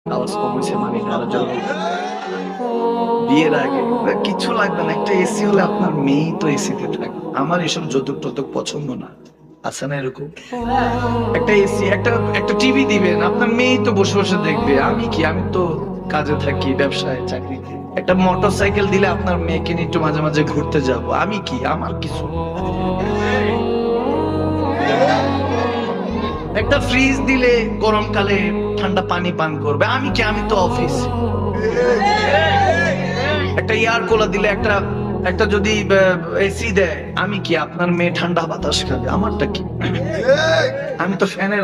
আওয়াজ কম হয়েছে মানে আরো জোরে। বিয়ের আগে কিছু লাগবে না, একটা এসি হলে আপনার মেয়ে তো এসিতে থাকে। আমার এসব যৌতুক টৌতুক পছন্দ না, আছে না এরকম? একটা এসি, একটা একটা টিভি দিবেন, আপনার মেয়ে তো বসে বসে দেখবে। আমি কি, আমি তো কাজে থাকি, ব্যবসায়, চাকরিতে। একটা মোটর সাইকেল দিলে আপনার মেয়েকে নিয়ে একটু মাঝে মাঝে ঘুরতে যাব। আমি কি, আমার কিছু। একটা ফ্রিজ দিলে গরমকালে ঠান্ডা পানি পান করবে। আমি কি, আমি তো অফিস। একটা এয়ার কুলার দিলে, একটা একটা যদি এসি দেয়, আমি কি, আপনার মেয়ে ঠান্ডা বাতাস খাবে। আমারটা কি, আমি তো ফ্যানের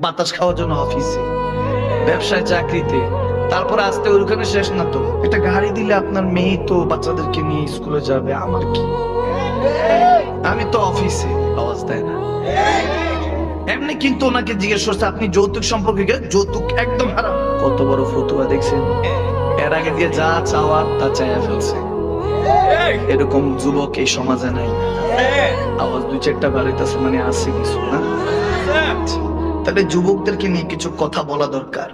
বাতাস খাওয়ার জন্য অফিসে, ব্যবসায়, চাকরিতে। তারপর আসতে ওখানে শেষ না তো, একটা গাড়ি দিলে আপনার মেয়ে তো বাচ্চাদেরকে নিয়ে স্কুলে যাবে। আমার কি, আমি তো অফিসে। আওয়াজ দেয় না। এমনি কিন্তু ওনাকে জিজ্ঞেস করছে আপনি যৌতুক সম্পর্কে কি? যৌতুক একদম হারাম। কত বড় ফতুয়া দেখছেন? এর আগে দিয়ে যা চাওয়ার তা চাইয়া ফেলছে। এরকম যুবক এই সমাজে নাই। আওয়াজ দুই চারটা বাড়িতেছে মানে আছে কিছু না। তাহলে যুবকদেরকে নিয়ে কিছু কথা বলা দরকার।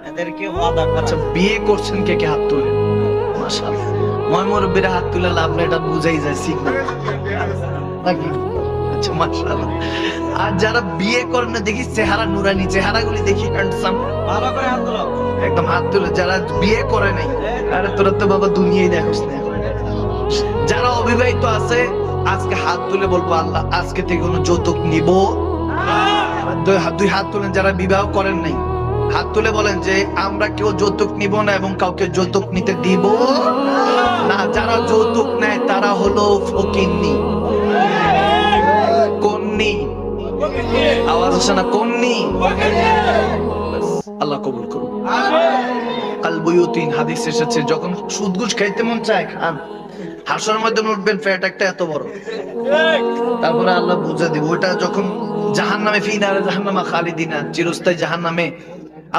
আচ্ছা, বিয়ে করছেন কে কে? হাত তুলে। মাশাআল্লাহ। মুরব্বিরা হাত তুলে লাভ নেই, এটা বুঝাই যায় সিগন্যাল নাকি? আচ্ছা, মাশাআল্লাহ। আর যারা বিয়ে করেন না, দেখি চেহারা নুরানি, চেহারাগুলি দেখি হ্যান্ডসাম, ভালো করে হাত তুলো, একদম হাত তুলে। যারা বিয়ে করে নাই, আরে তোরা তো বাবা দুনিয়ায় দেখোস না। যারা অবিবাহিত আছে আজকে হাত তুলে বলবো আল্লাহ আজকে থেকে কোনো যৌতুক নিব। দুই হাত তুলেন যারা বিবাহ করেন নাই, হাত তুলে বলেন যে আমরা কেউ যৌতুক নিব না এবং কাউকে যৌতুক নিতে দিব না। যারা যৌতুক নেয় তারা হলো ফকিন্নি, কন্নি। আওয়াজ আসে না? কন্নি। আল্লাহ কবুল করুন। আল বুয়ুতিন হাদিস এসেছে, যখন সুদ ঘুষ খাইতে মন চায় খান, হাসর মধ্যে উঠবেন ফ্যাট একটা এত বড়, তারপরে আল্লাহ বুঝে দিব। ওইটা যখন জাহান্নামে, ফি নারে জাহান্নামা খালিদিনা, চিরস্থায়ী জাহান্নামে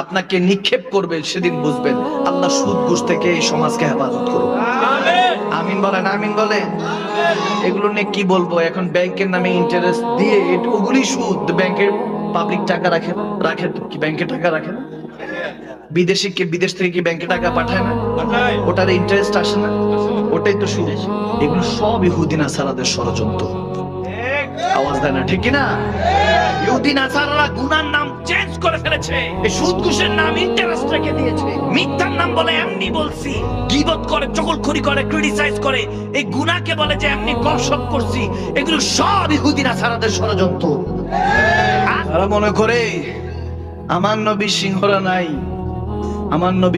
আপনাকে নিক্ষেপ করবে, সেদিন বুঝবেন। আল্লাহ সুদ ঘুষ থেকে এই সমাজকে হেফাজত করুন। আমিন বলেন, আমিন বলেন। এগুলো নিয়ে কি বলবো এখন? ব্যাংকের নামে ইন্টারেস্ট দিয়ে, ওগুলি সুদ। ব্যাংকের পাবলিক টাকা রাখে তো কি ব্যাংকে টাকা রাখে না? বিদেশ থেকে কি ব্যাংকে টাকা পাঠায় না? ওটার ইন্টারেস্ট আসে না? ওটাই তো সুদ। এগুলো সব ইহুদি নাসারাদের ষড়যন্ত্র। আওয়াজ দেয় না, ঠিক না? ইহুদি নাসারারা গুনার নাম চেঞ্জ করে ফেলেছে। এই সুদ ঘুষের নাম ইন্টারেস্ট রেখে দিয়েছে। মিথ্যার নাম বলে এমনি বলছি, গীবত করে, চগলখড়ি করে, ক্রিটিসাইজ করে। এই গুনাহকে বলে যে এমনি গপসপ করছি। এগুলো সব ইহুদি নাসারাদের ষড়যন্ত্র। তারা মনে করে আমার নবী সিংহরা নাই, আমার নবী